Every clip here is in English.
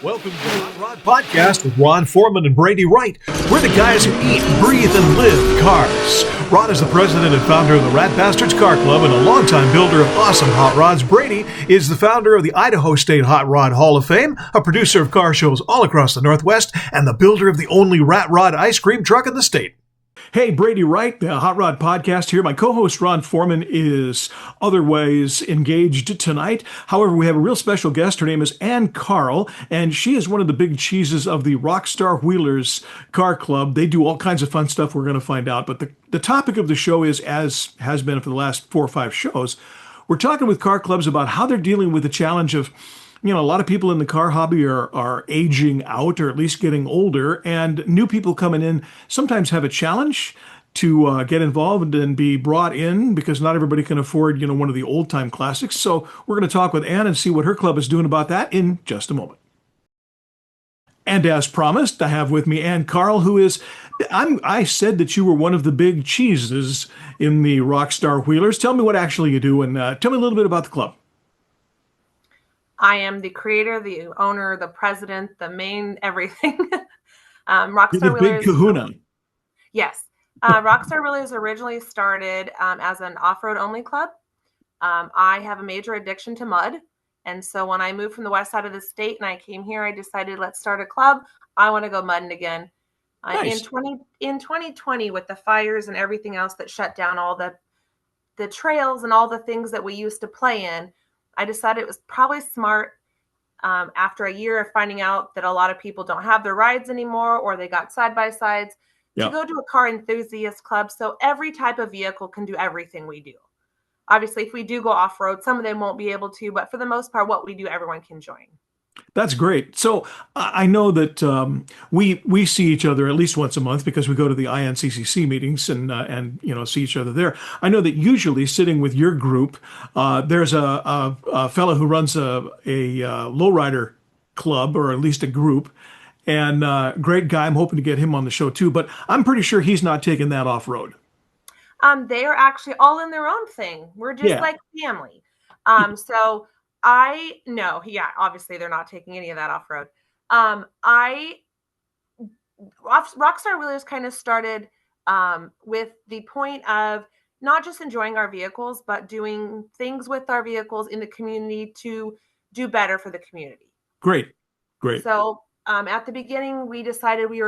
Welcome to the Hot Rod Podcast with Ron Foreman and Brady Wright. We're the guys who eat, breathe, and live cars. Ron is the president and founder of the Rat Bastards Car Club and a longtime builder of awesome hot rods. Brady is the founder of the Idaho State Hot Rod Hall of Fame, a producer of car shows all across the Northwest, and the builder of the only rat rod ice cream truck in the state. Hey, Brady Wright, the Hot Rod Podcast here. My co-host Ron Foreman is otherwise engaged tonight. However, we have a real special guest. Her name is Ann Carl, and she is one of the big cheeses of the Rockstar Wheelers Car Club. They do all kinds of fun stuff we're going to find out. But the topic of the show is, as has been for the last 4 or 5 shows, we're talking with car clubs about how they're dealing with the challenge of, a lot of people in the car hobby are aging out, or at least getting older, and new people coming in sometimes have a challenge to get involved and be brought in because not everybody can afford, one of the old-time classics. So we're going to talk with Ann and see what her club is doing about that in just a moment. And as promised, I have with me Ann Carl, who is, I said that you were one of the big cheeses in the Rockstar Wheelers. Tell me what actually you do, and tell me a little bit about the club. I am the creator, the owner, the president, the main everything. Rockstar You're the Wheelers. big kahuna. Yes. Rockstar Wheelers originally started as an off-road only club. I have a major addiction to mud. And so when I moved from the west side of the state and I came here, I decided, let's start a club. I want to go mudding again. Nice. In 2020, with the fires and everything else that shut down all the trails and all the things that we used to play in, I decided it was probably smart after a year of finding out that a lot of people don't have their rides anymore, or they got side-by-sides, to go to a car enthusiast club. So every type of vehicle can do everything we do. Obviously, if we do go off-road, some of them won't be able to, but for the most part, what we do, everyone can join. That's great. So I know that we see each other at least once a month because we go to the INCCC meetings and see each other there. I know that usually sitting with your group, there's a fellow who runs a lowrider club, or at least a group, and great guy. I'm hoping to get him on the show too, but I'm pretty sure he's not taking that off road. They are actually all in their own thing. We're just like family. So obviously they're not taking any of that off-road. Rockstar Wheelers kind of started with the point of not just enjoying our vehicles, but doing things with our vehicles in the community to do better for the community. Great. So at the beginning, we decided we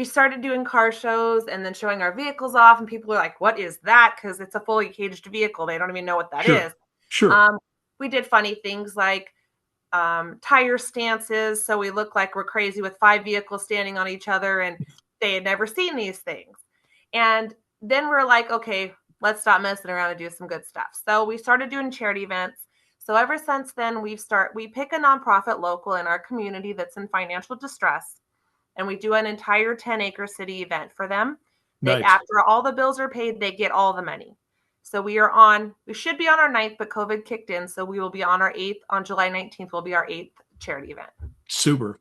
started doing car shows and then showing our vehicles off, and people were like, what is that? Because it's a fully caged vehicle. They don't even know what that is. Sure. We did funny things like tire stances. So we look like we're crazy with 5 vehicles standing on each other, and they had never seen these things. And then we're like, okay, let's stop messing around and do some good stuff. So we started doing charity events. So ever since then, we pick a nonprofit local in our community that's in financial distress, and we do an entire 10-acre city event for them. Nice. After all the bills are paid, they get all the money. So we should be on our 9th, but COVID kicked in. So we will be on our 8th. On July 19th will be our 8th charity event. Super.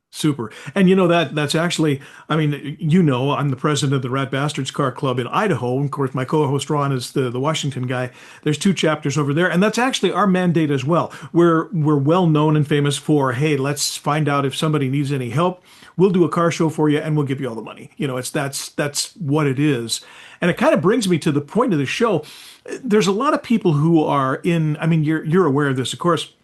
And that's actually, I'm the president of the Rat Bastards Car Club in Idaho. Of course, my co-host Ron is the Washington guy. There's 2 chapters over there. And that's actually our mandate as well. We're well known and famous for, hey, let's find out if somebody needs any help. We'll do a car show for you and we'll give you all the money. That's what it is. And it kind of brings me to the point of the show. There's a lot of people who are you're aware of this, of course.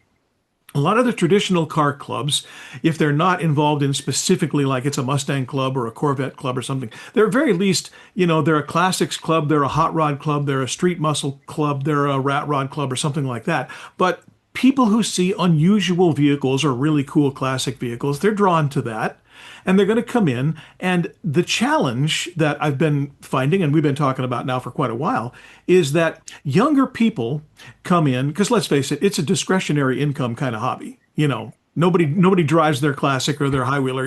A lot of the traditional car clubs, if they're not involved in specifically like it's a Mustang club or a Corvette club or something, they're at very least, they're a classics club, they're a hot rod club, they're a street muscle club, they're a rat rod club or something like that. But people who see unusual vehicles or really cool classic vehicles, they're drawn to that. And they're going to come in, and the challenge that I've been finding, and we've been talking about now for quite a while, is that younger people come in, because let's face it, it's a discretionary income kind of hobby. Nobody drives their classic or their high wheeler,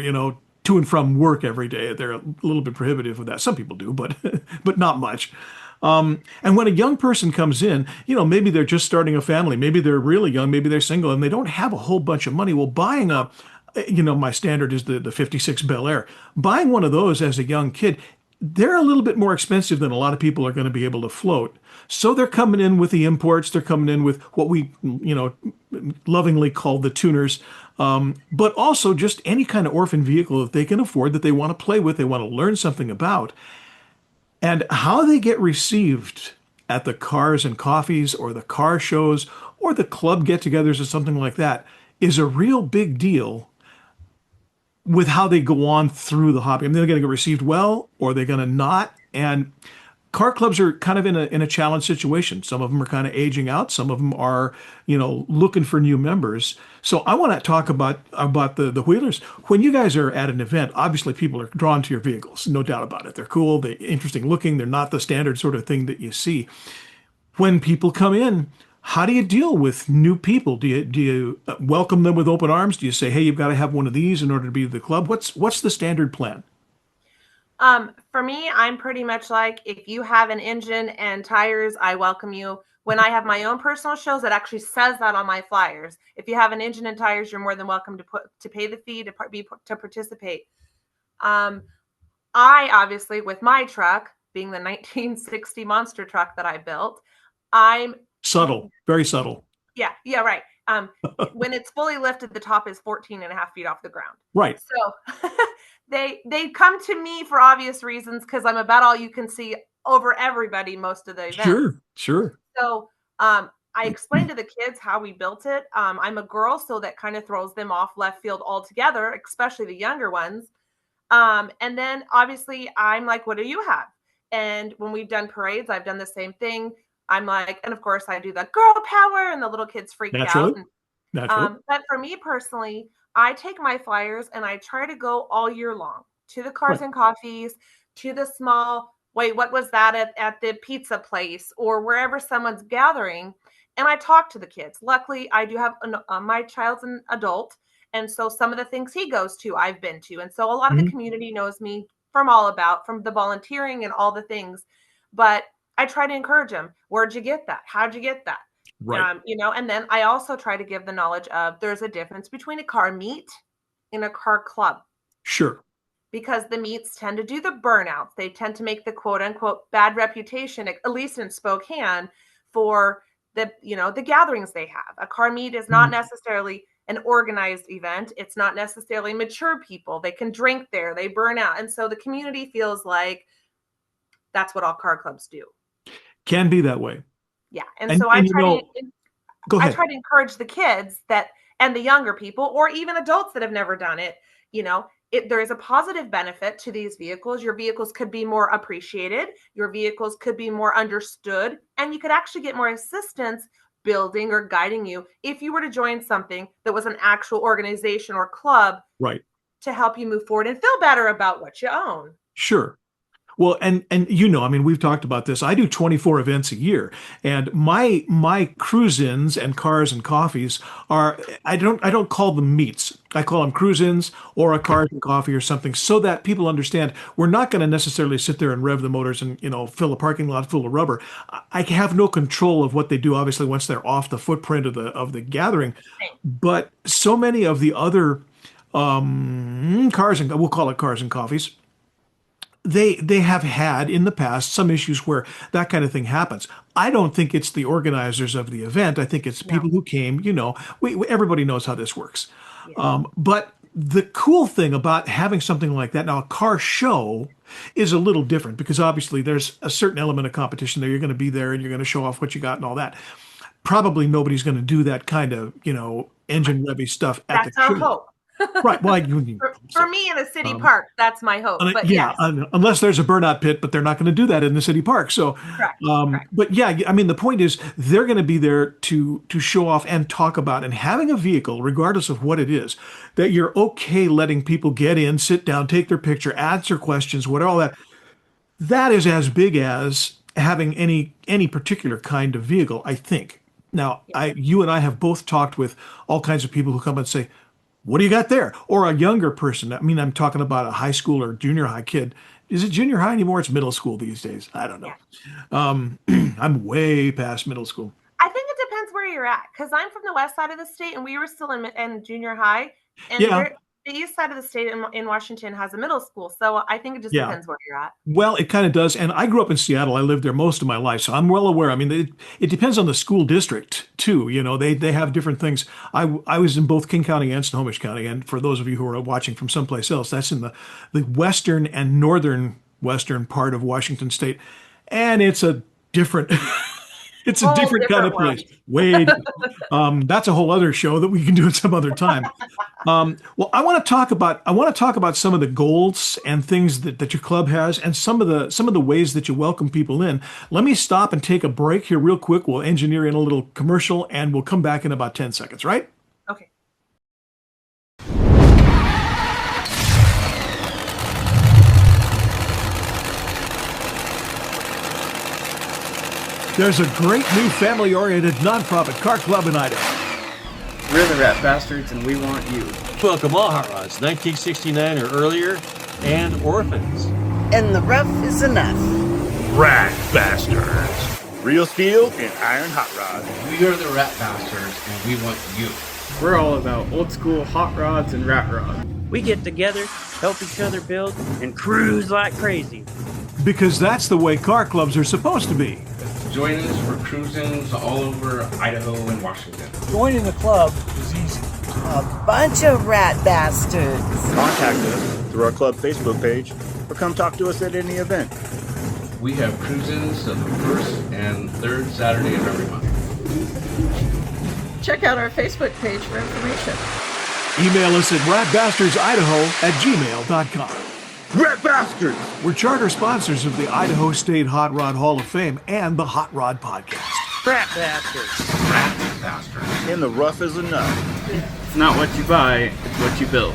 to and from work every day. They're a little bit prohibitive with that. Some people do, but but not much. And when a young person comes in, maybe they're just starting a family, maybe they're really young, maybe they're single, and they don't have a whole bunch of money. Well, buying my standard is the 56 Bel Air. Buying one of those as a young kid, they're a little bit more expensive than a lot of people are going to be able to float. So they're coming in with the imports. They're coming in with what we, lovingly call the tuners. but also just any kind of orphan vehicle that they can afford that they want to play with, they want to learn something about. And how they get received at the cars and coffees or the car shows or the club get-togethers or something like that is a real big deal with how they go on through the hobby. I mean, they're going to get received well or they're going to not. And car clubs are kind of in a challenge situation. Some of them are kind of aging out. Some of them are, looking for new members. So I want to talk about the wheelers. When you guys are at an event, obviously people are drawn to your vehicles, no doubt about it. They're cool, they're interesting looking. They're not the standard sort of thing that you see. When people come in, how do you deal with new people? Do you welcome them with open arms? Do you say, hey, you've got to have one of these in order to be the club? What's the standard plan? For me, I'm pretty much like, if you have an engine and tires, I welcome you. When I have my own personal shows, it actually says that on my flyers. If you have an engine and tires, you're more than welcome to pay the fee to participate. Um, I obviously, with my truck being the 1960 monster truck that I built, I'm Subtle, very subtle. yeah, right. When it's fully lifted, the top is 14 and a half feet off the ground. Right. So they come to me for obvious reasons because I'm about all you can see over everybody most of the events. Sure, sure. So I explained to the kids how we built it. I'm a girl, so that kind of throws them off left field altogether, especially the younger ones. And then obviously I'm like, what do you have? And when we've done parades, I've done the same thing. I'm like, and of course I do the girl power and the little kids freak Naturally, out. And, naturally. but for me personally, I take my flyers and I try to go all year long to the cars Right. and coffees, to the small, wait, what was that at the pizza place or wherever someone's gathering. And I talk to the kids. Luckily, I do have my child's an adult. And so some of the things he goes to, I've been to. And so a lot of the Mhm. community knows me from the volunteering and all the things. But I try to encourage them. Where'd you get that? How'd you get that? Right. And then I also try to give the knowledge of there's a difference between a car meet and a car club, Sure. because the meets tend to do the burnouts. They tend to make the quote unquote bad reputation, at least in Spokane, for the gatherings they have. A car meet is not Mhm. necessarily an organized event. It's not necessarily mature people. They can drink there, they burn out. And so the community feels like that's what all car clubs do. Can be that way. Yeah. And And so and go I ahead. try to encourage the kids that and the younger people or even adults that have never done it, there is a positive benefit to these vehicles. Your vehicles could be more appreciated, your vehicles could be more understood, and you could actually get more assistance building or guiding you if you were to join something that was an actual organization or club Right. to help you move forward and feel better about what you own. Sure. Well, and I mean, we've talked about this. I do 24 events a year, and my cruise-ins and cars and coffees are I don't call them meets. I call them cruise-ins or a cars and coffee or something, so that people understand we're not going to necessarily sit there and rev the motors and fill a parking lot full of rubber. I have no control of what they do, obviously, once they're off the footprint of the gathering. But so many of the other cars and we'll call it cars and coffees, they have had in the past some issues where that kind of thing happens. I don't think it's the organizers of the event. I think it's No. people who came. Everybody knows how this works. Yeah. But the cool thing about having something like that now, a car show is a little different because obviously there's a certain element of competition there. You're going to be there and you're going to show off what you got and all that. Probably nobody's going to do that kind of engine revvy stuff at the That's our show. hope. Right. Well, For me in a city um, park, that's my hope. But yeah, yes, unless there's a burnout pit, but they're not going to do that in the city park. So, correct. Correct. but yeah, I mean, the point is they're going to be there to show off and talk about and having a vehicle, regardless of what it is, that you're okay letting people get in, sit down, take their picture, answer questions, what all that. That is as big as having any particular kind of vehicle, I think. Now, Yeah. you and I have both talked with all kinds of people who come and say, what do you got there? Or a younger person. I mean, I'm talking about a high school or junior high kid. Is it junior high anymore? It's middle school these days. I don't know. Yeah. I'm way past middle school. I think it depends where you're at because I'm from the west side of the state and we were still in junior high and Yeah. the east side of the state in Washington has a middle school, so I think it just Yeah. depends where you're at. Well, it kind of does. And I grew up in Seattle. I lived there most of my life, so I'm well aware. I mean, it depends on the school district too. You know, they have different things. I was in both King County and Snohomish County. And for those of you who are watching from someplace else, that's in the western and northern western part of Washington state. And it's a different it's a Whole different kind different of world. place. That's a whole other show that we can do at some other time. Well, I want to talk about some of the goals and things that your club has, and some of the ways that you welcome people in. Let me stop and take a break here real quick. We'll engineer in a little commercial, and we'll come back in about 10 seconds. Right? Okay. There's a great new family-oriented nonprofit car club in Idaho. We're the Rat Bastards, and we want you. Welcome all hot rods, 1969 or earlier, and orphans. And the rough is enough. Rat Bastards. Real steel and iron hot rods. We are the Rat Bastards, and we want you. We're all about old school hot rods and rat rods. We get together, help each other build, and cruise like crazy. Because that's the way car clubs are supposed to be. Join us for cruisings all over Idaho and Washington. Joining the club is easy. A bunch of rat bastards. Contact us through our club Facebook page or come talk to us at any event. We have cruisings on the first and third Saturday of every month. Check out our Facebook page for information. Email us at ratbastardsidaho@gmail.com. Rat Bastards! We're charter sponsors of the Idaho State Hot Rod Hall of Fame and the Hot Rod Podcast. Crap bastards. Rat Bastards. And the rough is enough. It's not what you buy, it's what you build.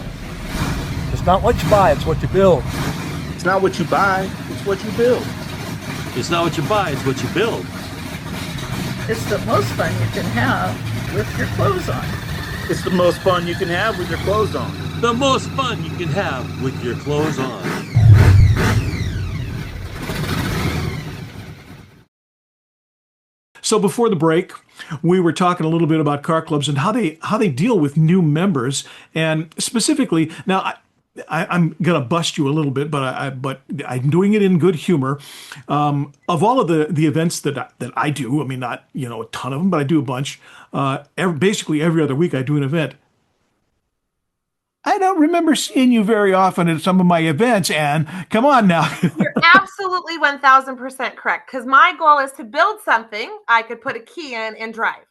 It's not what you buy, it's what you build. It's not what you buy, it's what you build. It's not what you buy, it's what you build. It's the most fun you can have with your clothes on. It's the most fun you can have with your clothes on. The most fun you can have with your clothes on. So before the break, we were talking a little bit about car clubs and how they deal with new members, and specifically now. I'm gonna bust you a little bit, but I'm doing it in good humor. Of all of the events that I do, I mean, not a ton of them, but I do a bunch. Basically every other week I do an event. I don't remember seeing you very often at some of my events, Anne. Come on now. You're absolutely 1000% correct. Because my goal is to build something I could put a key in and drive.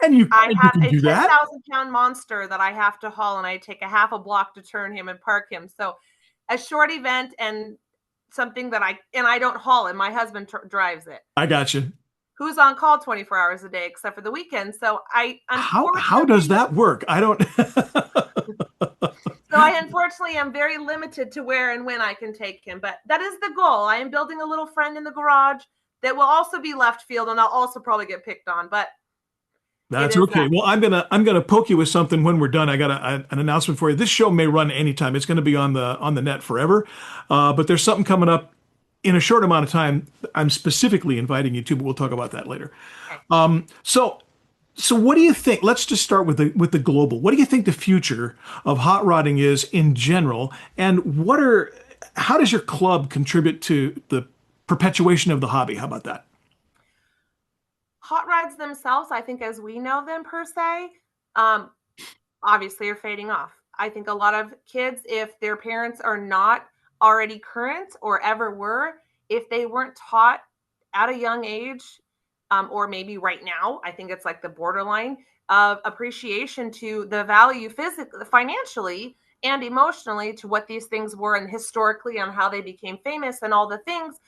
And you I have can a do that. 10,000-pound monster that I have to haul, and I take a half a block to turn him and park him. So a short event and something that I don't haul him. My husband drives it. I got you. Who's on call 24 hours a day except for the weekend. So How does that work? I don't. So I unfortunately am very limited to where and when I can take him. But that is the goal. I am building a little friend in the garage that will also be left field, and I'll also probably get picked on. But that's okay. Well, I'm gonna poke you with something when we're done. I got an announcement for you. This show may run anytime. It's going to be on the net forever. But there's something coming up in a short amount of time. I'm specifically inviting you to, but we'll talk about that later. So what do you think? Let's just start with the global. What do you think the future of hot rodding is in general, and how does your club contribute to the perpetuation of the hobby? How about that? Hot rods themselves, I think, as we know them per se, obviously are fading off. I think a lot of kids, if their parents are not already current or ever were, if they weren't taught at a young age, or maybe right now, I think it's like the borderline of appreciation to the value physically, financially, and emotionally to what these things were and historically on how they became famous and all the things,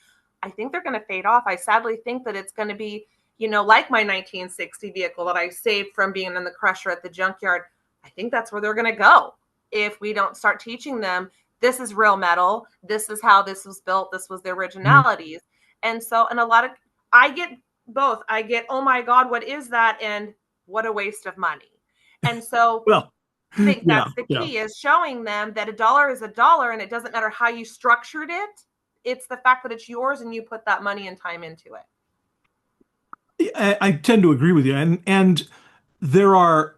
I think they're going to fade off. I sadly think that it's going to be, like my 1960 vehicle that I saved from being in the crusher at the junkyard. I think that's where they're going to go if we don't start teaching them this is real metal. This is how this was built. This was the originalities. And so, I get both. I get, oh my God, what is that? And what a waste of money. And so well, I think that's the key is showing them that $1 is $1 and it doesn't matter how you structured it. It's the fact that it's yours and you put that money and time into it. I tend to agree with you. And there are,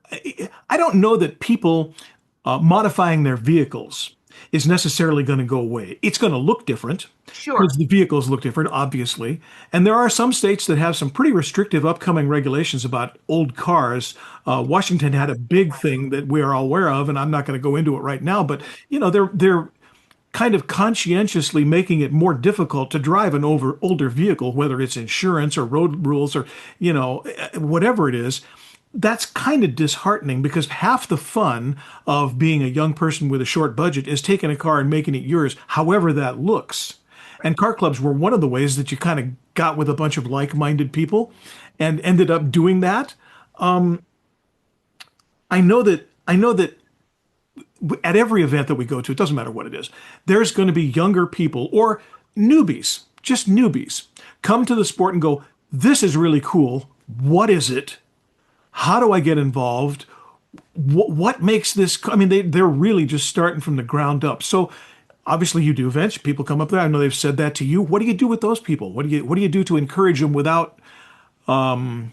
I don't know that people modifying their vehicles is necessarily going to go away. It's going to look different Sure. because the vehicles look different, obviously. And there are some states that have some pretty restrictive upcoming regulations about old cars. Washington had a big thing that we are all aware of, and I'm not going to go into it right now. But they're kind of conscientiously making it more difficult to drive an older vehicle, whether it's insurance or road rules or whatever it is. That's kind of disheartening because half the fun of being a young person with a short budget is taking a car and making it yours, however that looks. And car clubs were one of the ways that you kind of got with a bunch of like-minded people and ended up doing that. I know that at every event that we go to, it doesn't matter what it is, there's going to be younger people or newbies, just newbies, come to the sport and go, this is really cool. What is it? How do I get involved? What makes this? I mean, they're really just starting from the ground up. So obviously you do events. People come up there. I know they've said that to you. What do you do with those people? What do you do to encourage them without turning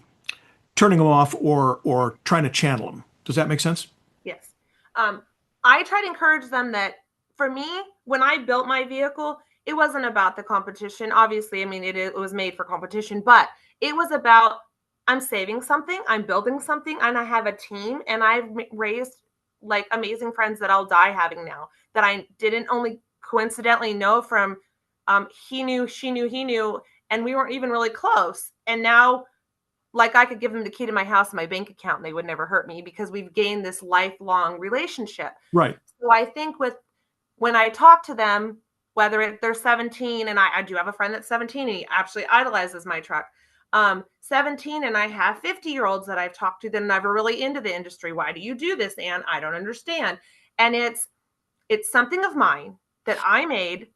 them off or trying to channel them? Does that make sense? Yes. I try to encourage them that for me, when I built my vehicle, it wasn't about the competition. Obviously, I mean, it was made for competition, but it was about I'm saving something, I'm building something, and I have a team, and I've raised like amazing friends that I'll die having now that I didn't only coincidentally know from he knew, she knew, he knew, and we weren't even really close. And now, like, I could give them the key to my house and my bank account and they would never hurt me because we've gained this lifelong relationship. Right. So I think when I talk to them, whether they're 17, and I do have a friend that's 17 and he absolutely idolizes my truck. 17, and I have 50-year-olds that I've talked to that are never really into the industry. Why do you do this, Ann? I don't understand. And it's something of mine that I made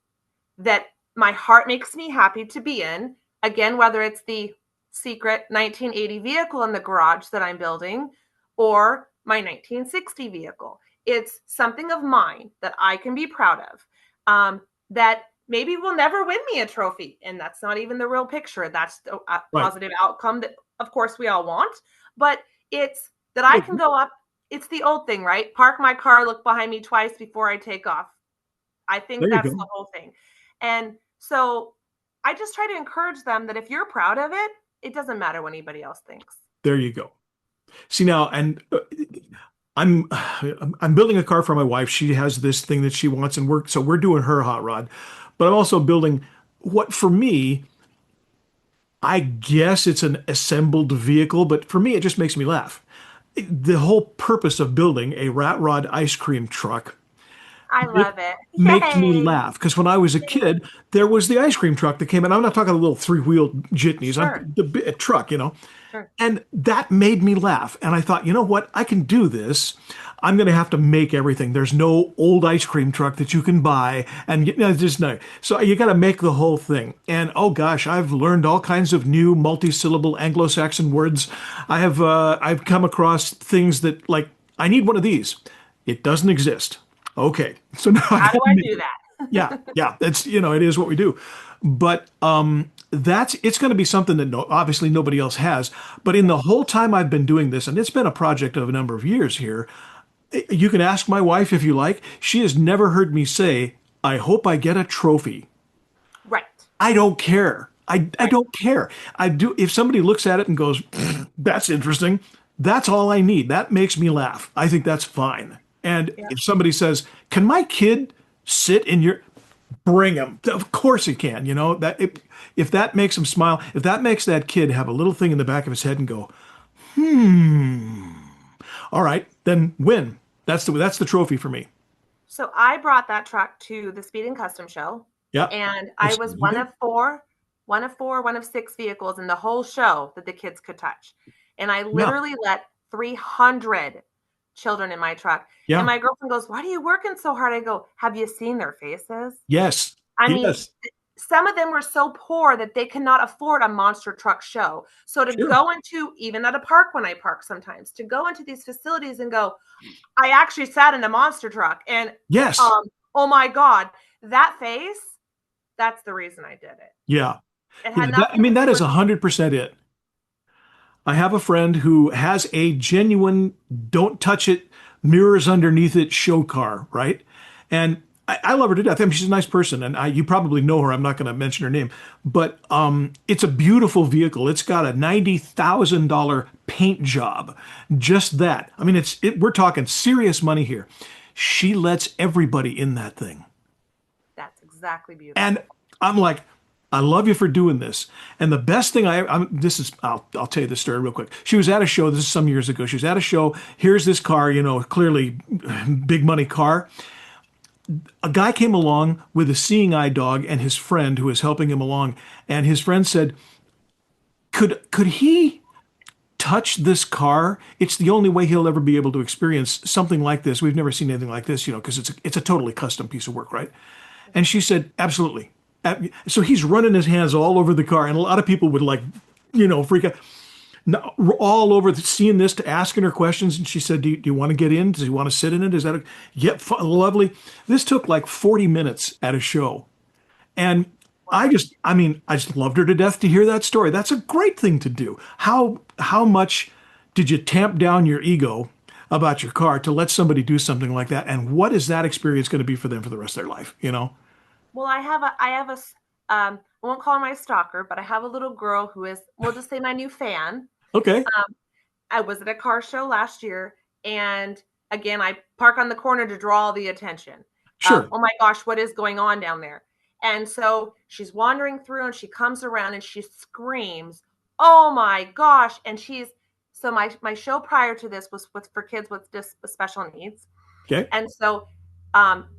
that my heart makes me happy to be in. Again, whether it's the secret 1980 vehicle in the garage that I'm building or my 1960 vehicle. It's something of mine that I can be proud of. That maybe will never win me a trophy. And that's not even the real picture. That's a positive outcome that, of course, we all want. But it's that I can go up. It's the old thing, right? Park my car, look behind me twice before I take off. I think that's the whole thing. And so I just try to encourage them that if you're proud of it, it doesn't matter what anybody else thinks. There you go. See now, and I'm building a car for my wife. She has this thing that she wants, and we're doing her hot rod. But I'm also building what for me, I guess it's an assembled vehicle, but for me, it just makes me laugh. The whole purpose of building a rat rod ice cream truck I love it. makes me laugh because when I was a kid, there was the ice cream truck that came in. I'm not talking the little three-wheeled jitneys, Sure. the truck, Sure. And that made me laugh. And I thought, you know what? I can do this. I'm going to have to make everything. There's no old ice cream truck that you can buy. And just no. So you got to make the whole thing. And oh gosh, I've learned all kinds of new multi-syllable Anglo-Saxon words. I've come across things that like, I need one of these. It doesn't exist. Okay. So now How do I do that? yeah. That's, it is what we do. But it's going to be something that obviously nobody else has. But in the whole time I've been doing this, and it's been a project of a number of years here, you can ask my wife if you like. She has never heard me say, I hope I get a trophy. Right. I don't care. I don't care. I do. If somebody looks at it and goes, that's interesting, that's all I need. That makes me laugh. I think that's fine. And if somebody says, can my kid sit in your, bring him. Of course he can. If that makes him smile, if that makes that kid have a little thing in the back of his head and go, all right, then win. That's the trophy for me. So I brought that truck to the Speed and Custom Show. Yeah. And I was one of 6 vehicles in the whole show that the kids could touch. And I literally let 300 children in my truck. Yeah. And my girlfriend goes, why are you working so hard? I go, have you seen their faces? Yes. I mean, some of them were so poor that they cannot afford a monster truck show. So to go into, even at a park when I park sometimes, to go into these facilities and go, I actually sat in a monster truck. And yes. Oh my God, that face, that's the reason I did it. Yeah. It had nothing that is 100% it. I have a friend who has a genuine don't touch it mirrors underneath it, show car, right? And I love her to death. I mean, she's a nice person, and you probably know her. I'm not going to mention her name, but it's a beautiful vehicle. It's got a $90,000 paint job. Just that. I mean, we're talking serious money here. She lets everybody in that thing. That's exactly beautiful. And I'm like, I love you for doing this. And the best thing I'll tell you this story real quick. She was at a show. This is some years ago. She was at a show. Here's this car, clearly big money car. A guy came along with a seeing eye dog and his friend who was helping him along. And his friend said, could he touch this car? It's the only way he'll ever be able to experience something like this. We've never seen anything like this, because it's a totally custom piece of work, right? And she said, absolutely. So he's running his hands all over the car, and a lot of people would freak out. No, all over seeing this, to asking her questions, and she said, "Do you want to get in? Does he want to sit in it? Is that yep, lovely?" This took like 40 minutes at a show, and I just loved her to death to hear that story. That's a great thing to do. How much did you tamp down your ego about your car to let somebody do something like that? And what is that experience going to be for them for the rest of their life? Well, I have a I won't call her my stalker, but I have a little girl who is, we'll just say, my new fan. Okay. I was at a car show last year, and again, I park on the corner to draw all the attention. Sure. Oh my gosh, what is going on down there? And so she's wandering through, and she comes around and she screams, "Oh my gosh!" And so my show prior to this was for kids with special needs. Okay. And so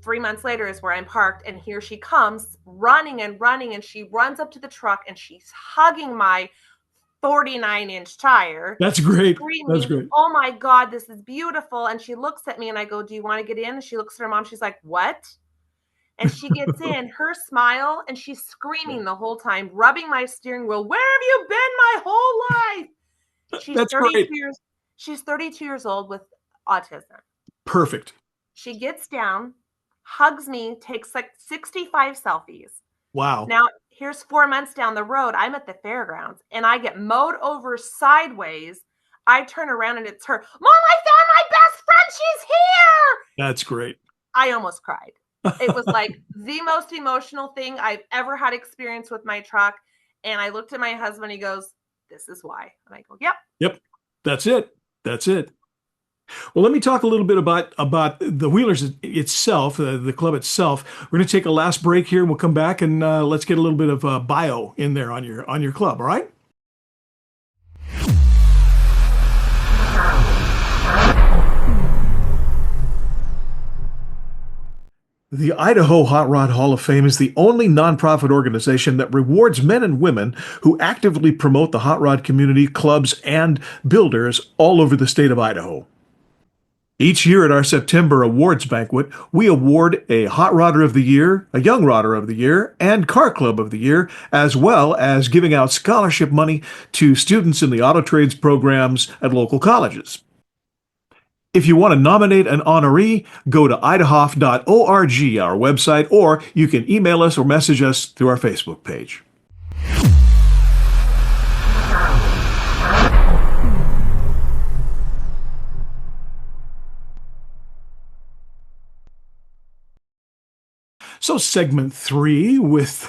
3 months later is where I'm parked, and here she comes running, and she runs up to the truck, and she's hugging my 49-inch tire. That's great. Screaming, That's great. "Oh my God, this is beautiful." And she looks at me, and I go, "Do you want to get in?" And she looks at her mom. She's like, "What?" And she gets in, her smile, and she's screaming the whole time, rubbing my steering wheel. "Where have you been my whole life?" That's great. She's 32 years old with autism. Perfect. She gets down, hugs me, takes like 65 selfies. Wow. Now, here's 4 months down the road. I'm at the fairgrounds, and I get mowed over sideways. I turn around, and it's her. "Mom, I found my best friend. She's here." That's great. I almost cried. It was like the most emotional thing I've ever had experience with my truck. And I looked at my husband. He goes, "This is why." And I go, "Yep." Yep. That's it. That's it. Well, let me talk a little bit about the Wheelers itself, the club itself. We're going to take a last break here, and we'll come back and let's get a little bit of bio in there on your club. All right? The Idaho Hot Rod Hall of Fame is the only nonprofit organization that rewards men and women who actively promote the hot rod community, clubs, and builders all over the state of Idaho. Each year at our September awards banquet, we award a Hot Rodder of the Year, a Young Rodder of the Year, and Car Club of the Year, as well as giving out scholarship money to students in the auto trades programs at local colleges. If you want to nominate an honoree, go to idahof.org, our website, or you can email us or message us through our Facebook page. So segment 3 with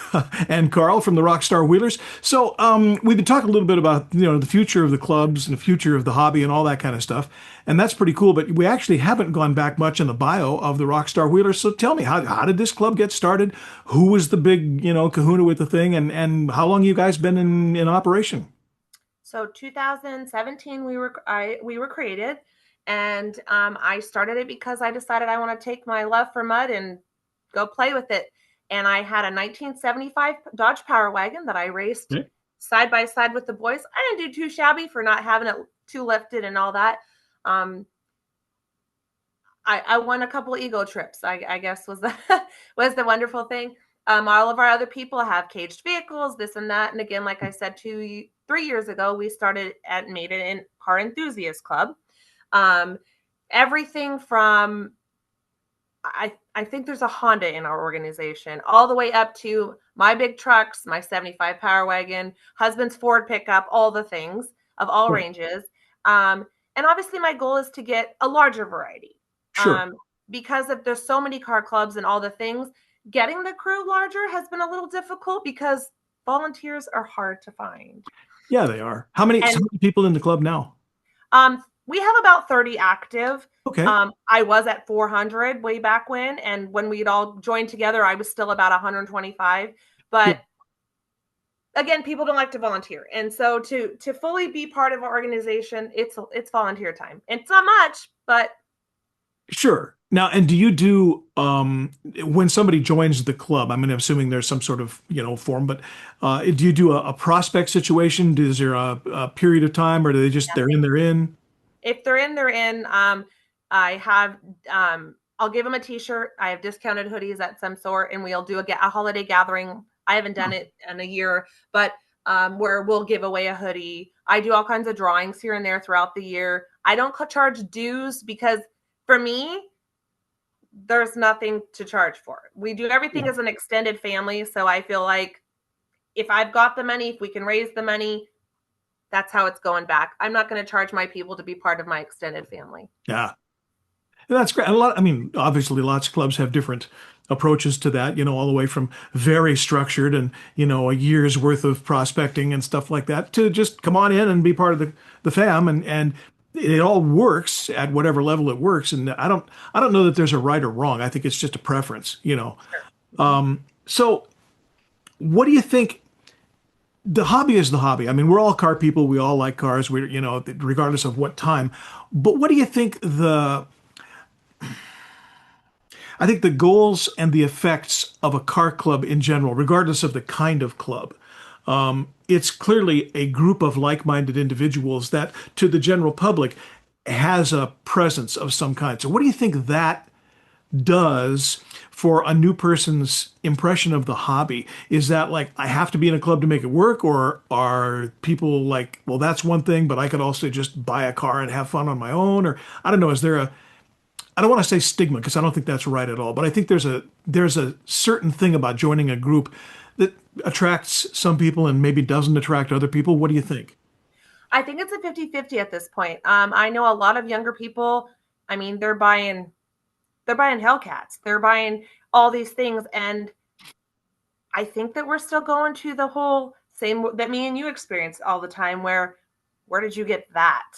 and Carl from the Rockstar Wheelers. So we've been talking a little bit about the future of the clubs and the future of the hobby and all that kind of stuff, and that's pretty cool. But we actually haven't gone back much in the bio of the Rockstar Wheelers. So tell me, how did this club get started? Who was the big kahuna with the thing, and how long you guys been in operation? So 2017 we were created, and I started it because I decided I want to take my love for mud and go play with it. And I had a 1975 Dodge Power Wagon that I raced side by side with the boys. I didn't do too shabby for not having it too lifted and all that. I won a couple ego trips, I guess was the wonderful thing. All of our other people have caged vehicles, this and that. And again, like I said, 3 years ago, we made it in Car Enthusiast Club. Everything from I think there's a Honda in our organization, all the way up to my big trucks, my 75 Power Wagon, husband's Ford pickup, all the things of all ranges. And obviously my goal is to get a larger variety. Sure. Because if there's so many car clubs and all the things, getting the crew larger has been a little difficult because volunteers are hard to find. Yeah, they are. How many people in the club now? We have about 30 active. Okay. I was at 400 way back when, and when we'd all joined together, I was still about 125. But again, people don't like to volunteer, and so to fully be part of our organization, it's volunteer time. It's not much, but sure. Now, and do you do when somebody joins the club? I mean, I'm assuming there's some sort of form, but do you do a prospect situation? Is there a period of time, or do they just they're in? If they're in, they're in. I have I'll give them a T-shirt. I have discounted hoodies at some sort, and we'll do a holiday gathering. I haven't done it in a year, but where we'll give away a hoodie. I do all kinds of drawings here and there throughout the year. I don't charge dues because for me, there's nothing to charge for. We do everything as an extended family. So I feel like if I've got the money, if we can raise the money, that's how it's going back. I'm not going to charge my people to be part of my extended family. Yeah. That's great. Obviously lots of clubs have different approaches to that, all the way from very structured and, a year's worth of prospecting and stuff like that to just come on in and be part of the fam. And it all works at whatever level it works. And I don't know that there's a right or wrong. I think it's just a preference, Sure. So what do you think? The hobby is the hobby. I mean, we're all car people. We all like cars. Regardless of what time. But what do you think I think the goals and the effects of a car club in general, regardless of the kind of club, it's clearly a group of like-minded individuals that, to the general public, has a presence of some kind. So what do you think that does for a new person's impression of the hobby? Is that like, I have to be in a club to make it work? Or are people like, well, that's one thing, but I could also just buy a car and have fun on my own? Or I don't know, is there I don't want to say stigma because I don't think that's right at all, but I think there's a certain thing about joining a group that attracts some people and maybe doesn't attract other people. What do you think? I think it's a 50-50 at this point. I know a lot of younger people, I mean, they're buying Hellcats. They're buying all these things. And I think that we're still going to the whole same that me and you experience all the time where did you get that?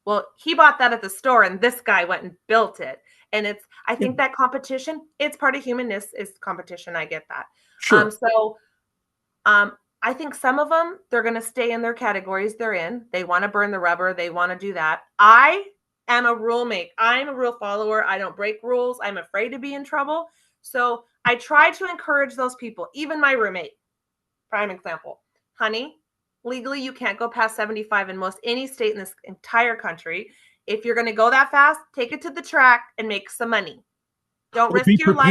Well, he bought that at the store and this guy went and built it. And I think that competition, it's part of humanness is competition. I get that. Sure. I think some of them, they're going to stay in their categories they're in. They want to burn the rubber. They want to do that. I am a rule make. I'm a rule follower. I don't break rules. I'm afraid to be in trouble. So I try to encourage those people, even my roommate, prime example. Honey, legally, you can't go past 75 in most any state in this entire country. If you're going to go that fast, take it to the track and make some money. Don't risk your life.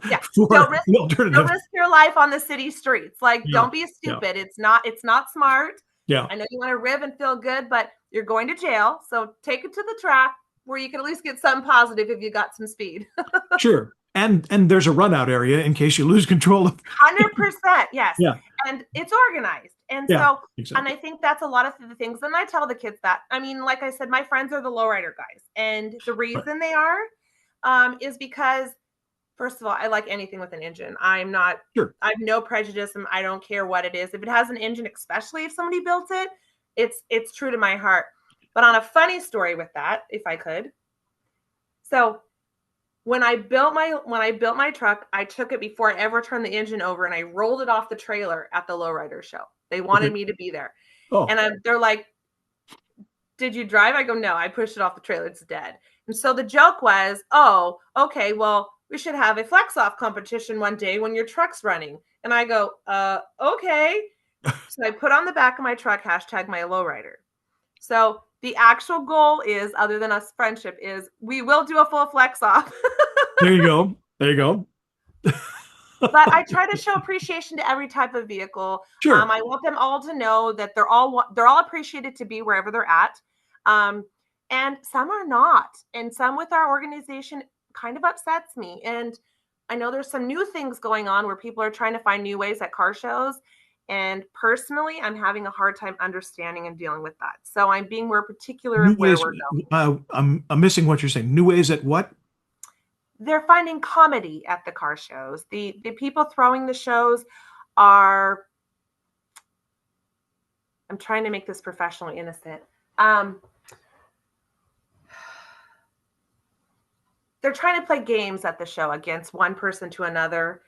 Yeah. Don't risk your life on the city streets. Like, don't be stupid. Yeah. It's not smart. Yeah. I know you want to riv and feel good, but you're going to jail. So take it to the track where you can at least get something positive if you got some speed. Sure. And there's a run out area in case you lose control of 100%. Yes. Yeah. And it's organized. And exactly. And I think that's a lot of the things. And I tell the kids that, I mean, like I said, my friends are the lowrider guys. And the reason they are is because, first of all, I like anything with an engine. I'm not, sure. I have no prejudice and I don't care what it is. If it has an engine, especially if somebody built it, it's true to my heart. But on a funny story with that, if I could. So when I built my truck, I took it before I ever turned the engine over and I rolled it off the trailer at the lowrider show. They wanted me to be there. Oh. And they're like, did you drive? I go, no, I pushed it off the trailer. It's dead. And so the joke was, oh, okay, well, we should have a flex off competition one day when your truck's running. And I go, okay. So I put on the back of my truck, hashtag my lowrider. So the actual goal is, other than us friendship, is we will do a full flex off. There you go. But I try to show appreciation to every type of vehicle. Sure. I want them all to know that they're all appreciated to be wherever they're at. And some are not. And some with our organization kind of upsets me. And I know there's some new things going on where people are trying to find new ways at car shows. And personally, I'm having a hard time understanding and dealing with that. So I'm being more particular New of where ways. we're going. I'm missing what you're saying. New ways at what? They're finding comedy at the car shows. The people throwing the shows are, I'm trying to make this professionally innocent. They're trying to play games at the show against one person to another.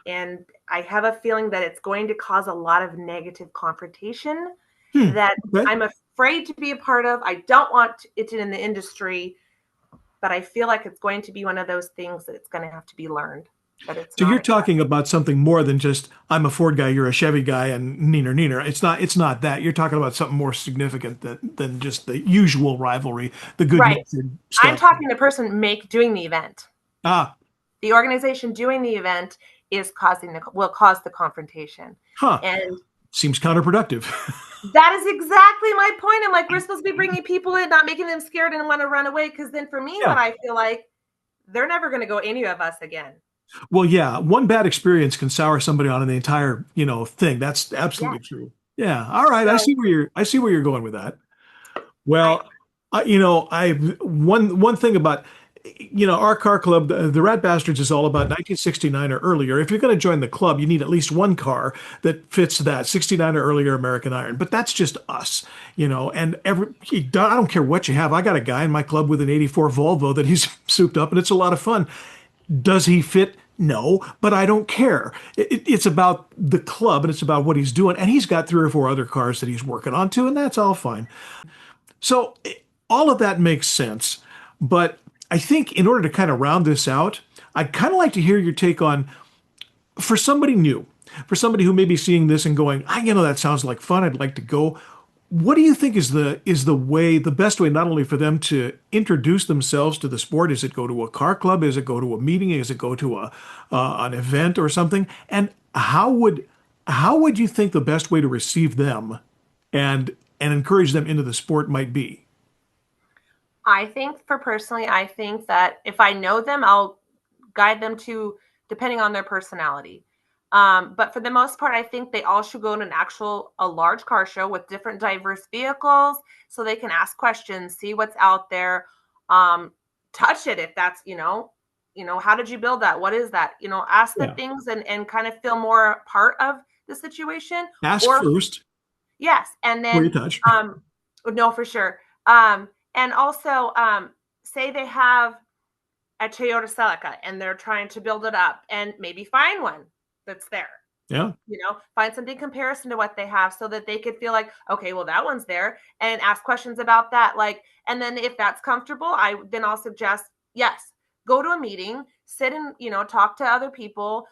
And I have a feeling that it's going to cause a lot of negative confrontation that Okay. I'm afraid to be a part of. I don't want it in the industry, but I feel like it's going to be one of those things that it's going to have to be learned. That it's So not you're talking about something more than just I'm a Ford guy, you're a Chevy guy, and neener neener. It's not that. You're talking about something more significant than just the usual rivalry, the good right. natured I'm stuff. talking the person doing the event. Ah, The organization doing the event will cause the confrontation. huh. And Seems counterproductive. that is exactly my point. I'm like, we're supposed to be bringing people in, not making them scared and want to run away. Because then for me, Yeah. what I feel like, they're never going to go any of us again. Well, yeah, one bad experience can sour somebody on the entire, thing. That's absolutely true. Yeah. All right. I see where you're going with that. Well, I one thing about our car club, the Rat Bastards, is all about 1969 or earlier. If you're going to join the club, you need at least one car that fits that 69 or earlier American Iron. But that's just us, and I don't care what you have. I got a guy in my club with an 84 Volvo that he's souped up, and it's a lot of fun. Does he fit? No, but I don't care. It's about the club and it's about what he's doing. And he's got 3 or 4 other cars that he's working on too, and that's all fine. So all of that makes sense. But I think in order to kind of round this out, I'd kind of like to hear your take on, for somebody new, for somebody who may be seeing this and going, that sounds like fun. I'd like to go. What do you think is the best way, not only for them to introduce themselves to the sport? Is it go to a car club? Is it go to a meeting? Is it go to an event or something? And how would you think the best way to receive them and encourage them into the sport might be? I think that if I know them, I'll guide them to, depending on their personality. But for the most part, I think they all should go to a large car show with different diverse vehicles so they can ask questions, see what's out there, touch it if that's, how did you build that? What is that? Ask the things and kind of feel more part of the situation. Ask first. Yes. And then, before you touch. No, for sure. And also, say they have a Toyota Celica and they're trying to build it up, and maybe find one that's there. Yeah. Find something in comparison to what they have so that they could feel like, okay, well, that one's there, and ask questions about that. And then if that's comfortable, I'll suggest, yes, go to a meeting, sit and, talk to other people,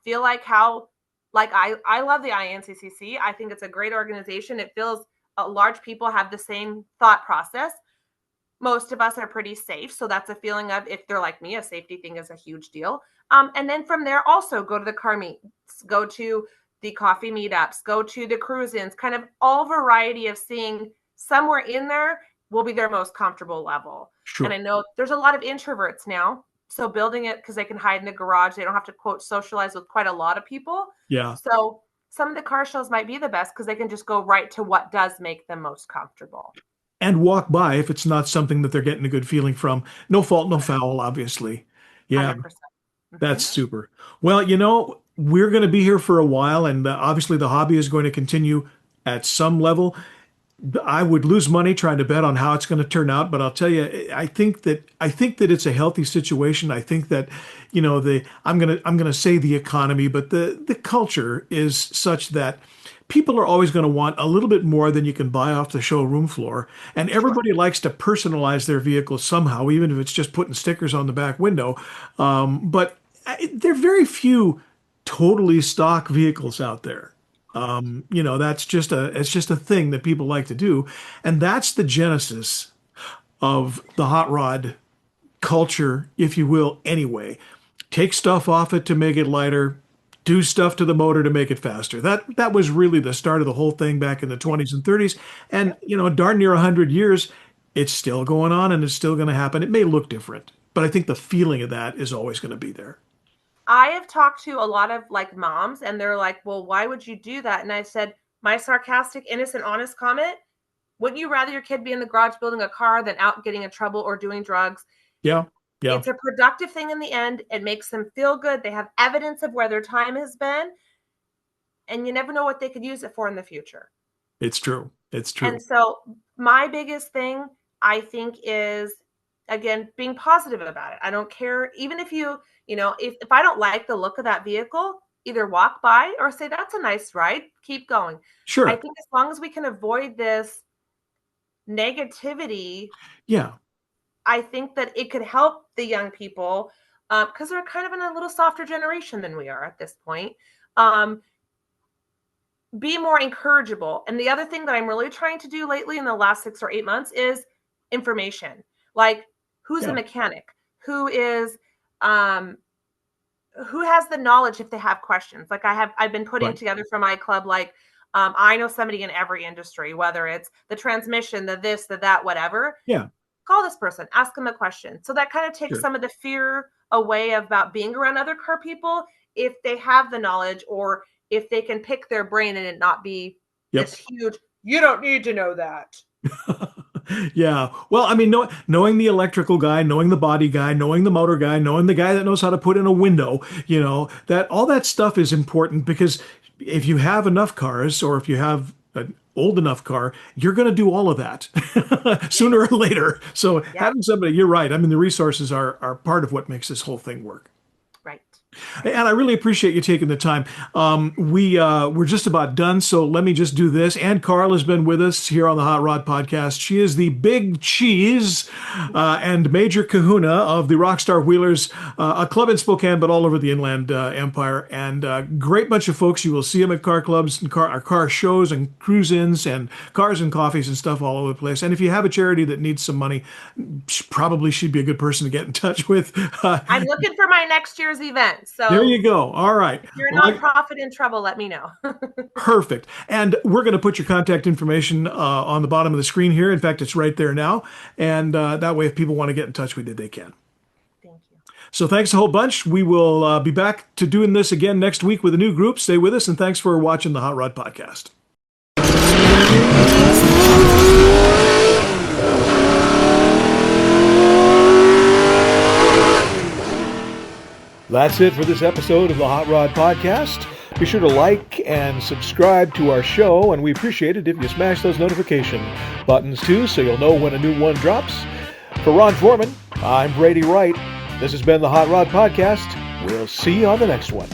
feel like I love the INCCC. I think it's a great organization. It feels large people have the same thought process. Most of us are pretty safe. So that's a feeling of, if they're like me, a safety thing is a huge deal. And then from there, also go to the car meets, go to the coffee meetups, go to the cruise-ins, kind of all variety of seeing somewhere in there will be their most comfortable level. Sure. And I know there's a lot of introverts now. So building it because they can hide in the garage. They don't have to, quote, socialize with quite a lot of people. Yeah. So some of the car shows might be the best because they can just go right to what does make them most comfortable. And walk by if it's not something that they're getting a good feeling from. No fault, no foul, obviously. Yeah, 100%. That's super. Well, we're going to be here for a while, and obviously the hobby is going to continue at some level. I would lose money trying to bet on how it's going to turn out, but I'll tell you, I think that it's a healthy situation. I think that, I'm going to say the economy, but the culture is such that people are always going to want a little bit more than you can buy off the showroom floor. And everybody likes to personalize their vehicles somehow, even if it's just putting stickers on the back window. But there are very few totally stock vehicles out there. That's just it's just a thing that people like to do. And that's the genesis of the hot rod culture, if you will, anyway. Take stuff off it to make it lighter, do stuff to the motor to make it faster. That was really the start of the whole thing back in the 20s and 30s. And, darn near 100 years, it's still going on and it's still going to happen. It may look different, but I think the feeling of that is always going to be there. I have talked to a lot of like moms, and they're like, well, why would you do that? And I said, my sarcastic, innocent, honest comment, wouldn't you rather your kid be in the garage building a car than out getting in trouble or doing drugs? Yeah. Yeah. It's a productive thing in the end. It makes them feel good. They have evidence of where their time has been, and you never know what they could use it for in the future. It's true. It's true. And so my biggest thing, I think, is, again, being positive about it. I don't care. Even if if I don't like the look of that vehicle, either walk by or say, that's a nice ride, keep going. Sure. I think as long as we can avoid this negativity, Yeah. I think that it could help the young people, because they're kind of in a little softer generation than we are at this point, be more encourageable. And the other thing that I'm really trying to do lately in the last 6 or 8 months is information. Like, who's a mechanic? Who is, who has the knowledge if they have questions? Like I've been putting together for my club, like, I know somebody in every industry, whether it's the transmission, the this, the that, whatever. Yeah. Call this person, ask them a question. So that kind of takes some of the fear away about being around other car people if they have the knowledge, or if they can pick their brain and it not be this huge, you don't need to know that. Yeah. Well, I mean, knowing the electrical guy, knowing the body guy, knowing the motor guy, knowing the guy that knows how to put in a window, that all that stuff is important, because if you have enough cars, or if you have an old enough car, you're going to do all of that sooner or later. So having somebody, you're right. I mean, the resources are part of what makes this whole thing work. Right. And I really appreciate you taking the time. We're just about done, so let me just do this. Ann Carl has been with us here on the Hot Rod Podcast. She is the big cheese and major kahuna of the Rockstar Wheelers, a club in Spokane, but all over the Inland Empire. And a great bunch of folks. You will see them at car clubs and car shows and cruise-ins and cars and coffees and stuff all over the place. And if you have a charity that needs some money, probably she'd be a good person to get in touch with. I'm looking for my next year's event. So there you go. All right. If you're a nonprofit in trouble, let me know. Perfect. And we're going to put your contact information on the bottom of the screen here. In fact, it's right there now. And that way, if people want to get in touch with you, they can. Thank you. So thanks a whole bunch. We will be back to doing this again next week with a new group. Stay with us, and thanks for watching the Hot Rod Podcast. That's it for this episode of the Hot Rod Podcast. Be sure to like and subscribe to our show, and we appreciate it if you smash those notification buttons too, so you'll know when a new one drops. For Ron Foreman, I'm Brady Wright. This has been the Hot Rod Podcast. We'll see you on the next one.